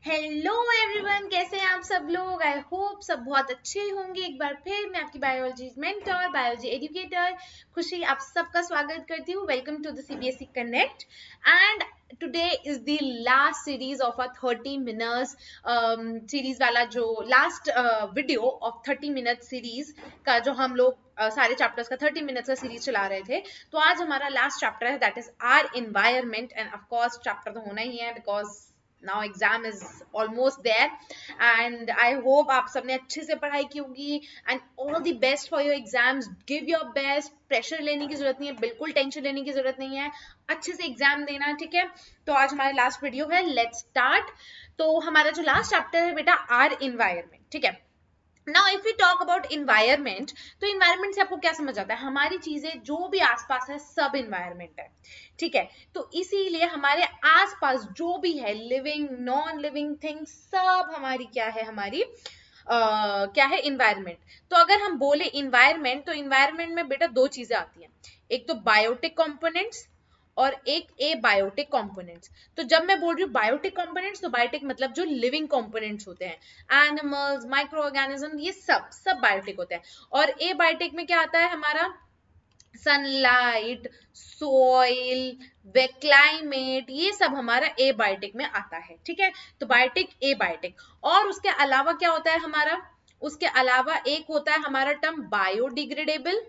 Hello everyone, कैसे हैं आप सब लोग। आई होप सब बहुत अच्छे होंगे। एक बार फिर मैं आपकी बायोलॉजी मेंटर, बायोलॉजी एजुकेटर खुशी आप सबका स्वागत करती हूँ। Welcome to the CBSE connect and today is the last series of a 30 minutes series वाला जो last video of 30 minute series का जो हम लोग सारे चैप्टर्स का 30 मिनट्स का सीरीज चला रहे थे। तो आज हमारा लास्ट चैप्टर है, that is our environment. And of course chapter तो होना ही है because now exam is almost there and I hope आप सबने अच्छे से पढ़ाई की होगी and all the best for your exams. give your best, pressure लेने की जरूरत नहीं है, बिल्कुल टेंशन लेने की जरूरत नहीं है, अच्छे से एग्जाम देना, ठीक है। तो आज हमारा लास्ट वीडियो है, लेट्स स्टार्ट। तो हमारा जो लास्ट चैप्टर है बेटा आर एनवायरमेंट, ठीक है। Now if we talk about environment, तो इन्वायरमेंट से आपको क्या समझ आता है, हमारी चीजें जो भी आसपास है सब इन्वायरमेंट है, ठीक है। तो इसीलिए हमारे आसपास जो भी है लिविंग नॉन लिविंग थिंग्स सब हमारी क्या है, हमारी क्या है, इन्वायरमेंट। तो अगर हम बोले इन्वायरमेंट, तो इन्वायरमेंट में बेटा दो चीजें आती हैं, एक तो बायोटिक कंपोनेंट्स और एक एबायोटिक कंपोनेंट्स। तो जब मैं बोल रही हूँ बायोटिक कंपोनेंट्स, तो बायोटिक मतलब जो लिविंग कंपोनेंट्स होते हैं, एनिमल्स, माइक्रो ऑर्गेनिज्म, ये सब सब बायोटिक होते हैं। और एबायोटिक में क्या आता है हमारा, सनलाइट, सोइल, वे क्लाइमेट, ये सब हमारा एबायोटिक में आता है, ठीक है। तो बायोटिक, एबायोटिक। और उसके अलावा क्या होता है हमारा, उसके अलावा एक होता है हमारा टर्म बायोडिग्रेडेबल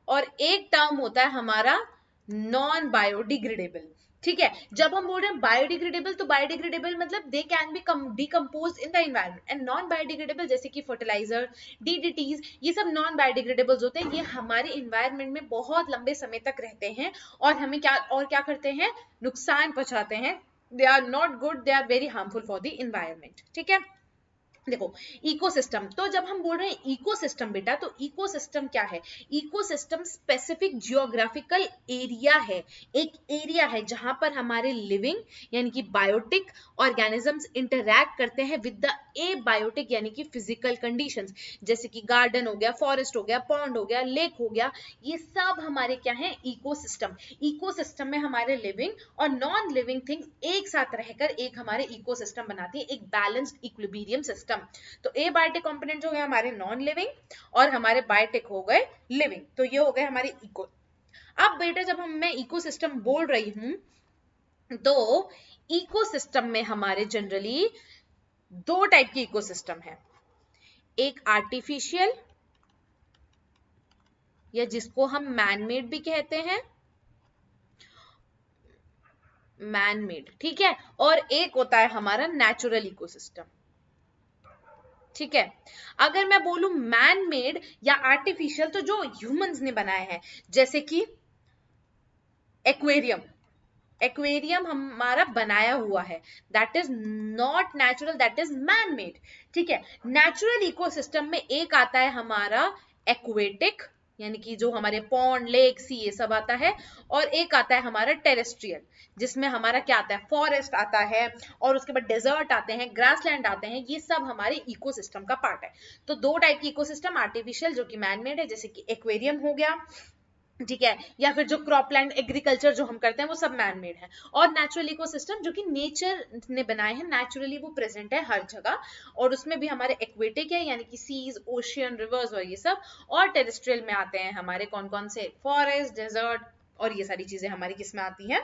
और एक टर्म होता है हमारा नॉन बायोडिग्रेडेबल, ठीक है। जब हम बोल रहे हैं बायोडिग्रेडेबल, तो बायोडिग्रेडेबल मतलब they can be decompose in the environment, and non biodegradable जैसे कि फर्टिलाइजर, डीडीटीज, ये सब नॉन बायोडिग्रेडेबल्स होते हैं। ये हमारे एनवायरमेंट में बहुत लंबे समय तक रहते हैं और हमें क्या करते हैं, नुकसान पहुंचाते हैं। They are not good, they are very harmful for the environment, ठीक है। देखो इकोसिस्टम, तो जब हम बोल रहे हैं इकोसिस्टम बेटा, तो इकोसिस्टम क्या है, इकोसिस्टम स्पेसिफिक जियोग्राफिकल एरिया है, एक एरिया है जहां पर हमारे लिविंग यानी कि बायोटिक ऑर्गेनिजम्स इंटरैक्ट करते हैं विद द एबायोटिक यानी कि फिजिकल कंडीशंस, जैसे कि गार्डन हो गया, फॉरेस्ट हो गया, पॉन्ड हो गया, लेक हो गया, ये सब हमारे क्या है, इकोसिस्टम। इकोसिस्टम में हमारे लिविंग और नॉन लिविंग थिंग्स एक साथ रहकर एक हमारे इकोसिस्टम बनाती है, एक बैलेंस्ड इक्विलिब्रियम सिस्टम। तो एबायोटिक कंपोनेंट हो गए हमारे नॉन लिविंग और हमारे बायोटिक हो गए लिविंग, तो ये हो गए हमारे इको। अब बेटा जब मैं इकोसिस्टम बोल रही हूं, तो इकोसिस्टम में हमारे जनरली दो टाइप की इकोसिस्टम है, एक आर्टिफिशियल या जिसको हम मैनमेड भी कहते हैं, मैनमेड, ठीक है, और एक होता है हमारा नेचुरल इकोसिस्टम, ठीक है। अगर मैं बोलूं मैन मेड या आर्टिफिशियल, तो जो ह्यूमंस ने बनाए हैं, जैसे कि एक्वेरियम, एक्वेरियम हमारा बनाया हुआ है, that is not natural, that is man made, ठीक है। नेचुरल इकोसिस्टम में एक आता है हमारा एक्वेटिक यानी कि जो हमारे पॉन्ड, लेक, सी, ये सब आता है, और एक आता है हमारा टेरेस्ट्रियल जिसमें हमारा क्या आता है, फॉरेस्ट आता है, और उसके बाद डेजर्ट आते हैं, ग्रासलैंड आते हैं, ये सब हमारे इकोसिस्टम का पार्ट है। तो दो टाइप की इकोसिस्टम, आर्टिफिशियल जो कि मैनमेड है जैसे कि एक्वेरियम हो गया, ठीक है, या फिर जो क्रॉपलैंड एग्रीकल्चर जो हम करते हैं वो सब मैनमेड है, और नेचुरल इकोसिस्टम जो कि नेचर ने बनाए हैं, नेचुरली वो प्रेजेंट है हर जगह, और उसमें भी हमारे एक्वेटिक है यानी कि सीज, ओशियन, रिवर्स और ये सब, और टेरेस्ट्रियल में आते हैं हमारे कौन कौन से, फॉरेस्ट, डेजर्ट, और ये सारी चीजें हमारी किस में आती हैं।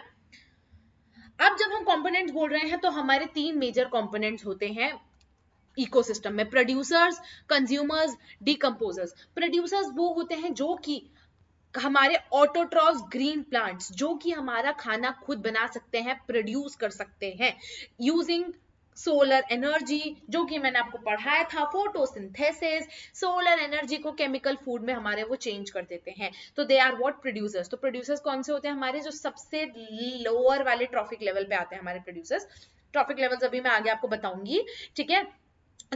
अब जब हम कंपोनेंट्स बोल रहे हैं, तो हमारे तीन मेजर कंपोनेंट्स होते हैं इकोसिस्टम में, प्रोड्यूसर्स, कंज्यूमर्स, डिकम्पोजर्स। प्रोड्यूसर्स वो होते हैं जो कि हमारे ऑटोट्रॉफ्स ग्रीन प्लांट्स, जो कि हमारा खाना खुद बना सकते हैं, प्रोड्यूस कर सकते हैं यूजिंग सोलर एनर्जी, जो कि मैंने आपको पढ़ाया था, फोटोसिंथेसिस, सोलर एनर्जी को केमिकल फूड में हमारे वो चेंज कर देते हैं। तो दे आर व्हाट, प्रोड्यूसर्स। तो प्रोड्यूसर्स कौन से होते हैं हमारे, जो सबसे लोअर वाले ट्रॉफिक लेवल पे आते हैं हमारे प्रोड्यूसर्स। ट्रॉफिक लेवल्स अभी मैं आगे आपको बताऊंगी, ठीक है।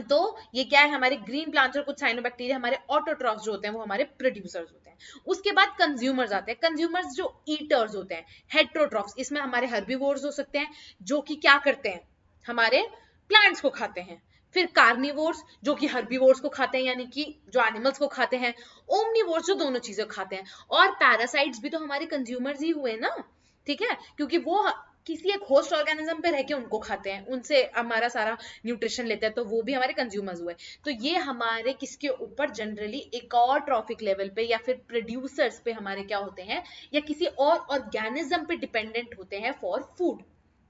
तो ये क्या है, हमारे ग्रीन प्लांट्स और कुछ साइनोबैक्टीरिया हमारे ऑटोट्रॉफ्स जो होते हैं वो हमारे प्रोड्यूसर्स होते हैं। उसके बाद कंज्यूमर्स आते हैं, कंज्यूमर्स जो ईटर्स होते हैं, हेट्रोट्रॉफ्स, इसमें हमारे हर्बीवोर्स हो सकते हैं जो कि क्या करते हैं, हमारे प्लांट्स को खाते हैं। फिर कार्निवोर्स जो कि हर्बीवोर्स को खाते हैं यानी कि जो एनिमल्स को खाते हैं, ओमनीवोर्स जो दोनों चीजें खाते हैं, और पैरासाइट्स भी तो हमारे कंज्यूमर्स ही हुए ना, ठीक है, क्योंकि वो किसी एक होस्ट ऑर्गेनिज्म पे रह के उनको खाते हैं, उनसे हमारा सारा न्यूट्रिशन लेते हैं, तो वो भी हमारे कंज्यूमर्स हुए। तो ये हमारे किसके ऊपर जनरली एक और ट्रॉफिक लेवल पे या फिर प्रोड्यूसर्स पे हमारे क्या होते हैं, या किसी और ऑर्गेनिज्म पे डिपेंडेंट होते हैं फॉर फूड।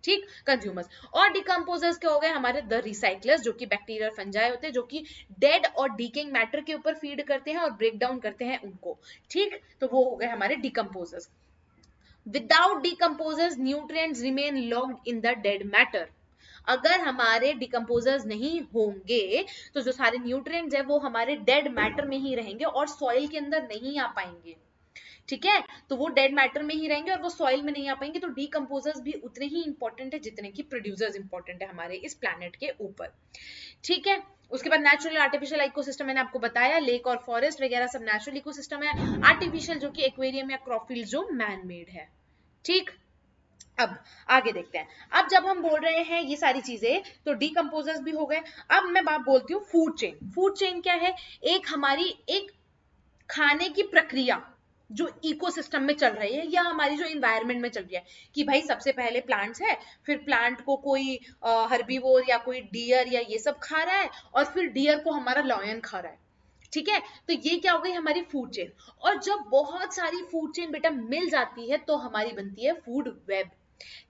ठीक, कंज्यूमर्स। और डिकम्पोजर्स क्या हो गए हमारे, द रिसाइकलर्स, जो कि बैक्टीरिया और फंजाई होते हैं, जो कि डेड और डीकेइंग मैटर के ऊपर फीड करते हैं और ब्रेक डाउन करते हैं उनको। ठीक, तो वो हो गए हमारे decomposers. Without decomposers, nutrients remain locked in the dead matter. अगर हमारे डिकम्पोजर्स नहीं होंगे तो जो सारे न्यूट्रिएंट्स है वो हमारे डेड मैटर में ही रहेंगे और सॉइल के अंदर नहीं आ पाएंगे। ठीक है, तो वो डेड मैटर में ही रहेंगे और वो सॉइल में नहीं आ पाएंगे। तो डिकम्पोजर्स भी उतने ही इंपॉर्टेंट है जितने की प्रोड्यूसर्स इंपॉर्टेंट है हमारे इस प्लैनेट के ऊपर। ठीक है, उसके बाद नेचुरल आर्टिफिशियल इकोसिस्टम मैंने आपको बताया, लेक और फॉरेस्ट वगैरह सब नेचुरल इकोसिस्टम है। आर्टिफिशियल जो कि एक्वेरियम या क्रॉपफील्ड जो मैन मेड है। ठीक, अब आगे देखते हैं। अब जब हम बोल रहे हैं ये सारी चीजें, तो डिकम्पोजर्स भी हो गए। अब मैं बात बोलती हूँ फूड चेन। फूड चेन क्या है, एक हमारी एक खाने की प्रक्रिया जो इकोसिस्टम में चल रही है या हमारी जो इन्वायरमेंट में चल रही है, कि भाई सबसे पहले प्लांट्स है, फिर प्लांट को कोई हर्बीवोर या कोई डियर या ये सब खा रहा है, और फिर डियर को हमारा लॉयन खा रहा है। ठीक है, तो ये क्या हो गई हमारी फूड चेन। और जब बहुत सारी फूड चेन बेटा मिल जाती है तो हमारी बनती है फूड वेब।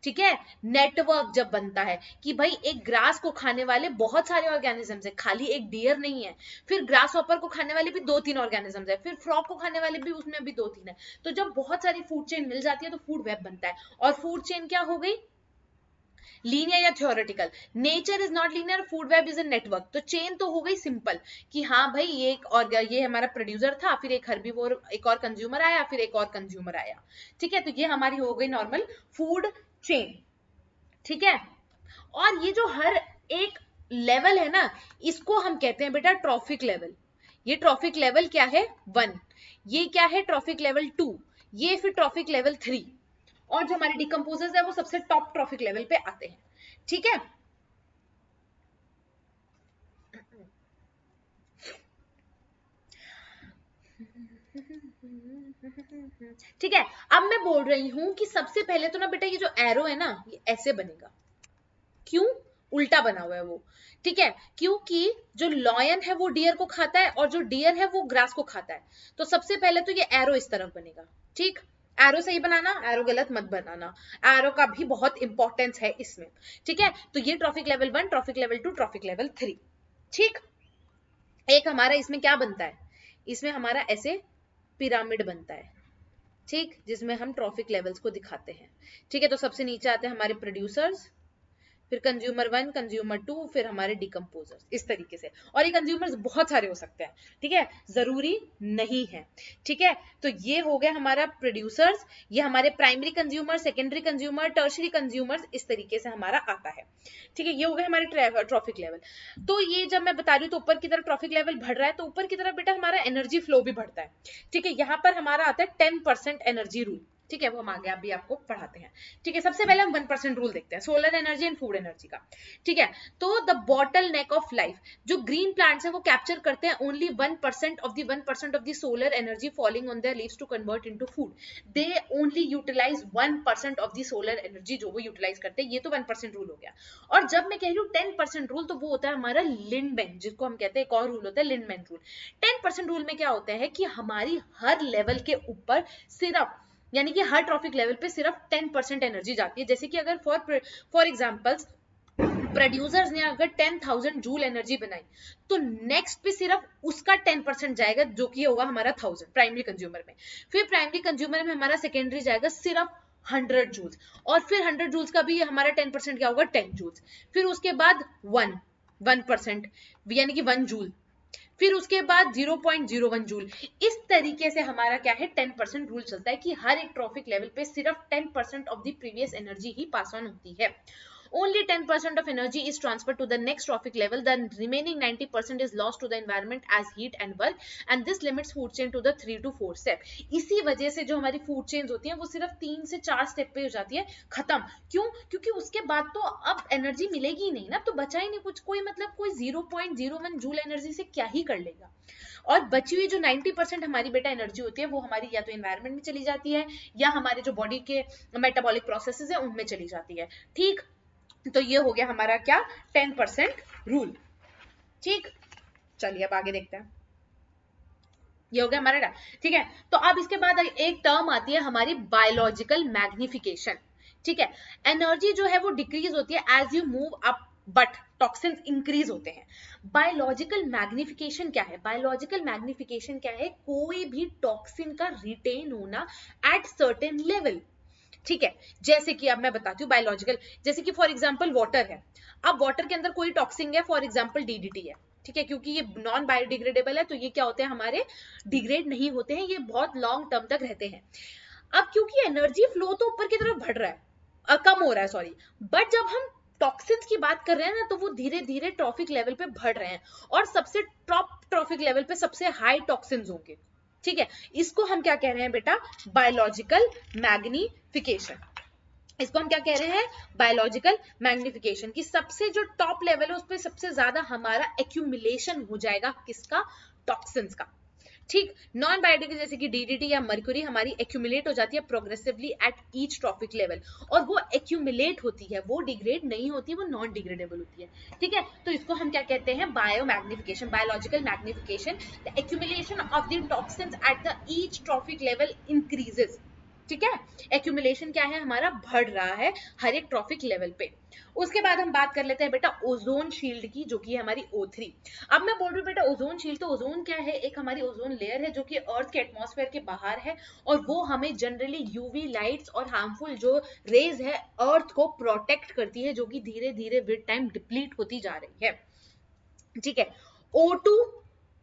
ठीक है, नेटवर्क जब बनता है कि भाई एक ग्रास को खाने वाले बहुत सारे ऑर्गेनिजम्स है, खाली एक डियर नहीं है, फिर ग्रास हॉपर को खाने वाले भी 2-3 ऑर्गेनिजम्स है, फिर फ्रॉग को खाने वाले भी उसमें भी 2-3 है। तो जब बहुत सारी फूड चेन मिल जाती है तो फूड वेब बनता है। और फूड चेन क्या हो गई, लीनियर या theoretical. Nature is not linear, food web is a network. तो चेन तो हो गई सिंपल कि हाँ भाई ये एक और ये हमारा प्रोड्यूसर था, फिर एक हर्बीवोर, एक और कंज्यूमर आया, फिर एक और कंज्यूमर आया। ठीक है, तो ये हमारी हो गई नॉर्मल फूड चेन। ठीक है, और ये जो हर एक लेवल है ना, इसको हम कहते हैं बेटा ट्रॉफिक लेवल। ये ट्रॉफिक लेवल क्या है 1, ये क्या है ट्रॉफिक लेवल 2, ये फिर ट्रॉफिक लेवल 3, और जो हमारे डिकम्पोजर्स है वो सबसे टॉप ट्रॉफिक लेवल पे आते हैं। ठीक है, ठीक है। अब मैं बोल रही हूं कि सबसे पहले तो ना बेटा ये जो एरो है ना ये ऐसे बनेगा। क्यों, उल्टा बना हुआ है वो। ठीक है, क्योंकि जो लॉयन है वो डियर को खाता है और जो डियर है वो ग्रास को खाता है। तो सबसे पहले तो ये एरो इस तरफ बनेगा। ठीक, एरो सही बनाना, एरो गलत मत बनाना, एरो का भी बहुत इंपॉर्टेंस है इसमें। ठीक है, तो ये trophic level 1, trophic level 2, trophic level 3। ठीक, एक हमारा इसमें क्या बनता है, इसमें हमारा ऐसे पिरामिड बनता है। ठीक, जिसमें हम ट्रॉफिक लेवल्स को दिखाते हैं। ठीक है, तो सबसे नीचे आते हैं हमारे प्रोड्यूसर्स, फिर कंज्यूमर 1, कंज्यूमर 2, फिर हमारे डिकम्पोजर्स, इस तरीके से। और ये कंज्यूमर्स बहुत सारे हो सकते हैं। ठीक है, जरूरी नहीं है। ठीक है, तो ये हो गया हमारा प्रोड्यूसर्स, ये हमारे primary consumer, secondary consumer, tertiary consumers, इस तरीके से हमारा आता है। ठीक है, ये हो गया हमारे ट्रॉफिक लेवल। तो ये जब मैं बता रही हूँ तो ऊपर की तरफ ट्रॉफिक लेवल बढ़ रहा है, तो ऊपर की तरफ बेटा हमारा एनर्जी फ्लो भी बढ़ता है। ठीक है, यहाँ पर हमारा आता है 10% एनर्जी रूल। ठीक है, वो हम आगे अभी आपको पढ़ाते हैं। ठीक है, सबसे पहले हम 1% रूल देखते हैं, solar energy and food energy का। ठीक है, तो the bottleneck of life, जो ग्रीन प्लांट्स हैं वो कैप्चर करते हैं only 1% of the 1% of the solar energy falling on their leaves to convert into food. They only utilise 1% of the solar energy जो वो यूटिलाइज करते हैं। ये तो 1% रूल हो गया। और जब मैं कह रही हूँ 10% रूल, तो वो होता है हमारा लिंडमैन, जिसको हम कहते हैं, एक और रूल होता है लिंडमैन रूल। 10% रूल में क्या होता है कि हमारी हर लेवल के ऊपर सिर्फ, यानी कि हर ट्रॉफिक लेवल पे सिर्फ 10% एनर्जी जाती है। जैसे कि अगर फॉर एग्जांपल्स प्रोड्यूसर्स ने अगर 10,000 जूल एनर्जी बनाई, तो नेक्स्ट पे सिर्फ उसका 10% जाएगा, जो कि होगा हमारा 1000 प्राइमरी कंज्यूमर में। फिर प्राइमरी कंज्यूमर में हमारा सेकेंडरी जाएगा सिर्फ 100 जूल्स, और फिर 100 जूल्स का भी हमारा 10% क्या होगा 10 जूल्स। फिर उसके बाद 1% यानी कि 1 जूल, फिर उसके बाद 0.01 जूल। इस तरीके से हमारा क्या है 10% रूल चलता है कि हर एक ट्रॉफिक लेवल पे सिर्फ 10% of the previous energy he pass on होती है। Only 10% of energy is transferred to the next trophic level. The remaining 90% is lost to the environment as heat and work, and this limits food chain to the 3 to 4 step. इसी वजह से जो हमारी food chains होती हैं वो सिर्फ 3 से 4 स्टेप पे हो जाती है खत्म. क्यों? क्योंकि उसके बाद तो अब एनर्जी मिलेगी ही नहीं ना, अब तो बचा ही नहीं कुछ. कोई मतलब कोई 0.01 जूल एनर्जी से क्या ही कर लेगा. और बची हुई जो 90% हमारी बेटा एनर्जी होती है वो हमारी या तो एनवायरनमेंट में चली जाती है या हमारे जो बॉडी के मेटाबॉलिक प्रोसेसेस है उनमें चली जाती है. ठीक, तो ये हो गया हमारा क्या 10% रूल. ठीक, चलिए अब आगे देखते हैं. ये हो गया हमारा. ठीक है, तो अब इसके बाद एक टर्म आती है हमारी बायोलॉजिकल मैग्निफिकेशन. ठीक है, एनर्जी जो है वो डिक्रीज होती है as you move up but toxins increase होते हैं. बायोलॉजिकल मैग्निफिकेशन क्या है? बायोलॉजिकल मैग्निफिकेशन क्या है? कोई भी टॉक्सिन का रिटेन होना एट सर्टेन लेवल. ठीक है, जैसे कि अब मैं बताती हूँ बायोलॉजिकल, जैसे कि फॉर एग्जांपल वाटर है. अब वाटर के अंदर कोई टॉक्सिन है, फॉर एग्जांपल डीडीटी है. ठीक है, क्योंकि ये नॉन बायोडिग्रेडेबल है तो ये क्या होते हैं हमारे डिग्रेड नहीं होते हैं, ये बहुत लॉन्ग टर्म तक रहते हैं. अब क्योंकि एनर्जी फ्लो तो ऊपर की तरफ बढ़ रहा है, कम हो रहा है सॉरी, बट जब हम टॉक्सिन्स की बात कर रहे हैं ना तो वो धीरे धीरे ट्रॉफिक लेवल पे बढ़ रहे हैं और सबसे टॉप ट्रॉफिक लेवल पे सबसे हाई टॉक्सिन्स होंगे. ठीक है, इसको हम क्या कह रहे हैं बेटा? Biological magnification. इसको हम क्या कह रहे हैं? Biological magnification. की सबसे जो टॉप लेवल है उस पर सबसे ज्यादा हमारा एक्यूमुलेशन हो जाएगा किसका? टॉक्सिन्स का. ठीक, नॉन बायोडिग्रेडेबल जैसे कि डीडीटी या मर्क्यूरी हमारी एक्यूमुलेट हो जाती है progressively at each trophic level, और वो एक्यूमुलेट होती है, वो डिग्रेड नहीं होती, वो नॉन डिग्रेडेबल होती है. ठीक है, तो इसको हम क्या कहते हैं? Bio magnification, biological magnification. The accumulation of the toxins at the each trophic level increases. ठीक है, एक्यूमुलेशन क्या है हमारा? बढ़ रहा है हर एक ट्रॉफिक लेवल पे. उसके बाद हम बात कर लेते हैं बेटा ओजोन शील्ड की, जो कि है हमारी O3. अब मैं बोल रही हूँ बेटा ओजोन शील्ड, तो ओजोन क्या है? एक हमारी ओजोन लेयर है जो कि अर्थ के एटमॉस्फेयर के बाहर है और वो हमें जनरली यूवी लाइट्स और हार्मफुल जो रेज है अर्थ को प्रोटेक्ट करती है, जो कि धीरे धीरे विद टाइम डिप्लीट होती जा रही है. ठीक है, O2.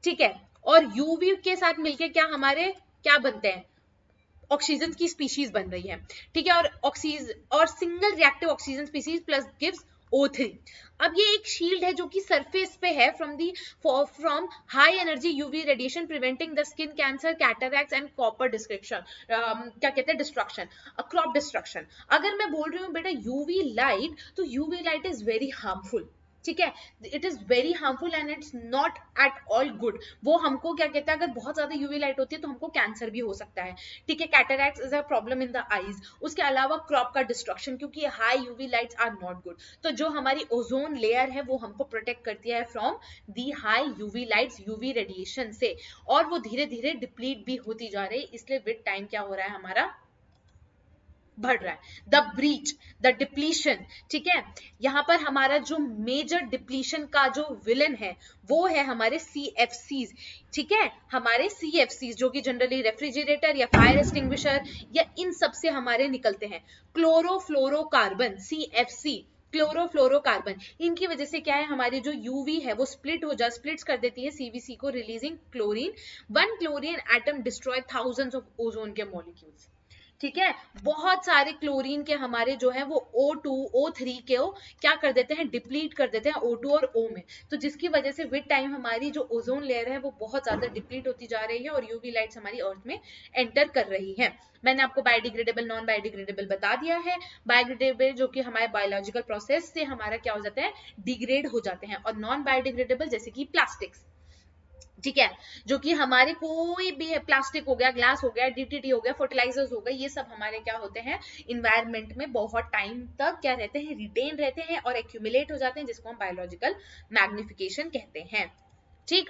ठीक है, और यूवी के साथ मिलके क्या हमारे क्या बनते हैं? ऑक्सीजन की स्पीशीज बन रही है. ठीक है, और ऑक्सीजन और single reactive oxygen species plus gives O3. अब ये एक शील्ड है जो कि सरफेस पे है from high energy UV radiation preventing the skin cancer, cataracts and copper destruction. क्या कहते हैं? Destruction, crop destruction. अगर मैं बोल रही हूँ बेटा यूवी लाइट, तो UV light is very harmful. ठीक है, it is very harmful and it's not at all good. वो हमको क्या कहता है? अगर बहुत ज्यादा यूवी लाइट होती है तो हमको कैंसर भी हो सकता है. ठीक है, cataracts is a problem in the eyes. उसके अलावा क्रॉप का डिस्ट्रक्शन, क्योंकि high UV lights are not good. तो जो हमारी ओजोन लेयर है वो हमको प्रोटेक्ट करती है from the high UV lights, UV radiation से, और वो धीरे धीरे डिप्लीट भी होती जा रही है. इसलिए विद टाइम क्या हो रहा है हमारा? बढ़ रहा है. The breach, the depletion. ठीक है, यहां पर हमारा जो मेजर डिप्लीशन का जो विलन है वो है हमारे CFCs. ठीक है, हमारे CFCs जो कि जनरली रेफ्रिजरेटर या फायर एक्सटिंग्विशर या इन सब से हमारे निकलते हैं. क्लोरोफ्लोरोकार्बन, CFC, क्लोरोफ्लोरोकार्बन, इनकी वजह से क्या है? हमारी जो यूवी है वो स्प्लिट्स कर देती है CVC को, releasing chlorine. 1 chlorine atom destroy thousands of ozone के मॉलिक्यूल्स. ठीक है, बहुत सारे क्लोरीन के हमारे जो है वो O2, O3 के क्या कर देते हैं? डिप्लीट कर देते हैं O2 और O में. तो जिसकी वजह से विद टाइम हमारी जो ओजोन लेयर है वो बहुत ज्यादा डिप्लीट होती जा रही है और यूवी लाइट्स हमारी अर्थ में एंटर कर रही है. मैंने आपको बायोडिग्रेडेबल, नॉन बायोडिग्रेडेबल बता दिया है. बायोडिग्रेडेबल जो कि हमारे बायोलॉजिकल प्रोसेस से हमारा क्या हो जाता है? डिग्रेड हो जाते हैं. और नॉन बायोडिग्रेडेबल जैसे कि प्लास्टिक्स. ठीक है, जो कि हमारे कोई भी प्लास्टिक हो गया, ग्लास हो गया, डीटीटी हो गया, फर्टिलाइजर्स हो गए, ये सब हमारे क्या होते हैं? इन्वायरमेंट में बहुत टाइम तक क्या रहते हैं? रिटेन रहते हैं और एक्यूमुलेट हो जाते हैं, जिसको हम बायोलॉजिकल मैग्निफिकेशन कहते हैं. ठीक,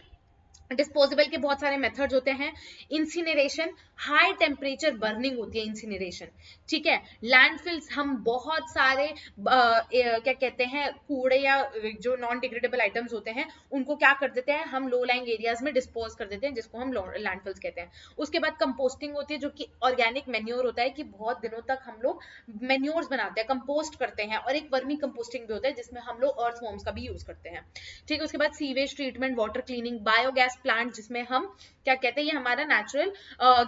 डिस्पोजेबल के बहुत सारे मेथड्स होते हैं. इंसिनरेशन, हाई टेम्परेचर बर्निंग होती है इंसिनरेशन. ठीक है, लैंडफिल्स, हम बहुत सारे क्या कहते हैं कूड़े या जो नॉन डिग्रेडेबल आइटम्स होते हैं उनको क्या कर देते हैं? हम लो लाइंग एरियाज में डिस्पोज कर देते हैं, जिसको हम लैंडफिल्स कहते हैं. उसके बाद कंपोस्टिंग होती है, जो कि ऑर्गेनिक मैन्योर होता है, कि बहुत दिनों तक हम लोग मैन्योर्स बनाते हैं, कंपोस्ट करते हैं. और एक वर्मी कंपोस्टिंग भी होता है जिसमें हम लोग अर्थवॉर्म्स का भी यूज करते हैं. ठीक है, उसके बाद sewage treatment, water cleaning, biogas plant, जिसमें हम क्या कहते हैं? ये हमारा नेचुरल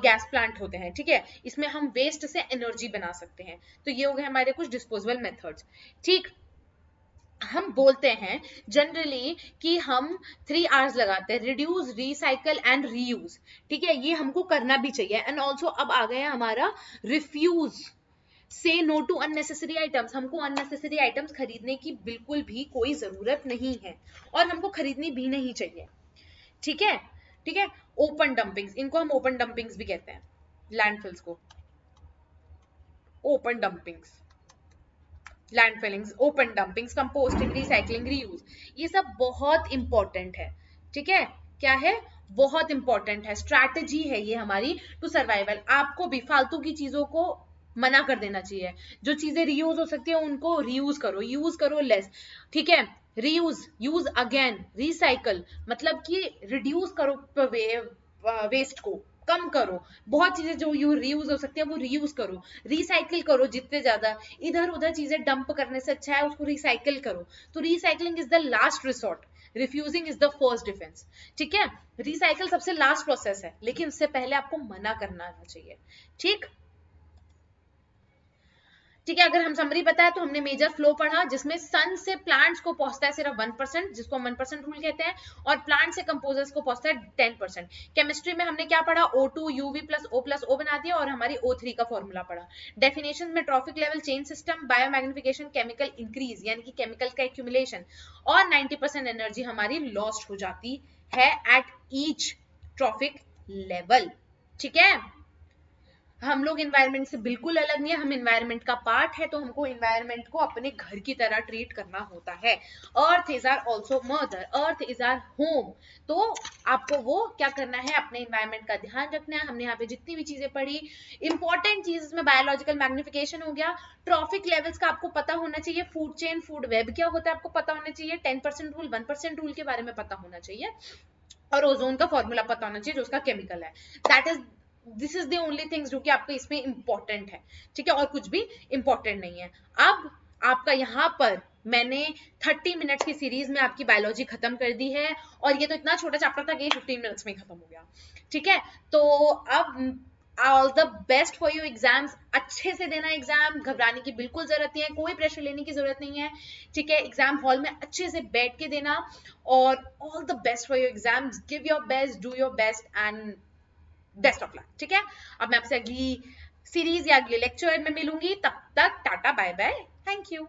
गैस प्लांट होते हैं. ठीक है, इसमें हम वेस्ट से एनर्जी बना सकते हैं. तो ये हो गए हमारे कुछ डिस्पोजेबल मेथड्स. ठीक, हम बोलते हैं जनरली कि हम 3 आवर्स लगाते हैं, रिड्यूस, रिसाइकल एंड रीयूज। ठीक है, ये हमको करना भी चाहिए। एंड ऑल्सो अब आ गया हमारा रिफ्यूज, से नो टू अननेसेसरी आइटम्स। हमको अननेसेसरी आइटम्स खरीदने की बिल्कुल भी कोई जरूरत नहीं है और हमको खरीदनी भी नहीं चाहिए। ठीक है, ठीक है। ओपन डंपिंग्स, इनको हम ओपन डंपिंग्स भी कहते हैं, लैंडफिल्स को open dumpings, landfillings, open dumpings, composting, recycling, reuse, ये सब बहुत इंपॉर्टेंट है। ठीक है, क्या है, बहुत इंपॉर्टेंट है, स्ट्रैटेजी है ये हमारी टू सर्वाइवल। आपको भी फालतू की चीजों को मना कर देना चाहिए। जो चीजें रीयूज हो सकती है उनको रीयूज करो, यूज करो लेस। ठीक है, रीयूज, यूज अगेन, रिसाइकल मतलब कि रिड्यूस करो वेस्ट को, कम करो। बहुत चीजें जो यू रीयूज हो सकती है वो रीयूज करो, रिसाइकिल करो जितने ज्यादा। इधर उधर चीजें डंप करने से अच्छा है उसको रिसाइकिल करो। तो recycling is the last resort, refusing is the first defence. ठीक है, रिसाइकिल सबसे लास्ट प्रोसेस है, लेकिन उससे पहले आपको मना करना आना चाहिए। ठीक, ठीक है। अगर हम समरी बताया तो हमने मेजर फ्लो पढ़ा जिसमें सन से प्लांट्स को पहुंचता है सिर्फ 1%, जिसको हम 1% रूल कहते हैं, और प्लांट से कंपोजर्स को पहुंचता है 10%। केमिस्ट्री में हमने क्या पढ़ा, O2 UV प्लस O बना दिया और हमारी O3 का फॉर्मूला पढ़ा। डेफिनेशन में trophic level change system, biomagnification, chemical increase यानी कि केमिकल का एक्यूमुलेशन, और 90% एनर्जी हमारी लॉस्ट हो जाती है एट ईच ट्रॉफिक लेवल। ठीक है, हम लोग इन्वायरमेंट से बिल्कुल अलग नहीं है, हम इन्वायरमेंट का पार्ट है, तो हमको इन्वायरमेंट को अपने घर की तरह ट्रीट करना होता है। Earth is our also mother, earth is our home. तो आपको वो क्या करना है, अपने इन्वायरमेंट का ध्यान रखना है। हमने यहाँ पे जितनी भी चीजें पढ़ी, इंपॉर्टेंट चीज इसमें बायोलॉजिकल मैग्निफिकेशन हो गया, ट्रॉफिक लेवल्स का आपको पता होना चाहिए, फूड चेन, फूड वेब क्या होता है आपको पता होना चाहिए, 10% रूल, 1% रूल के बारे में पता होना चाहिए, और ओजोन का फॉर्मूला पता होना चाहिए जो उसका केमिकल है। That is, this is the only things जो कि आपको इसमें इंपॉर्टेंट है। ठीक है, और कुछ भी इंपॉर्टेंट नहीं है। अब आपका यहाँ पर मैंने 30 मिनट्स की सीरीज में आपकी बायोलॉजी खत्म कर दी है, और ये तो इतना छोटा चैप्टर था कि 15 मिनट्स में खत्म हो गया। ठीक है, तो अब all the best for your exams. अच्छे से देना एग्जाम, घबराने की बिल्कुल जरूरत नहीं है, कोई प्रेशर लेने की जरूरत नहीं है। ठीक है, एग्जाम हॉल में अच्छे से बैठ के देना, और all the best for your exams, give your best, do your best and best of luck. ठीक है, अब मैं आपसे अगली सीरीज या अगले लेक्चर में मिलूंगी, तब तक टाटा बाय बाय, थैंक यू।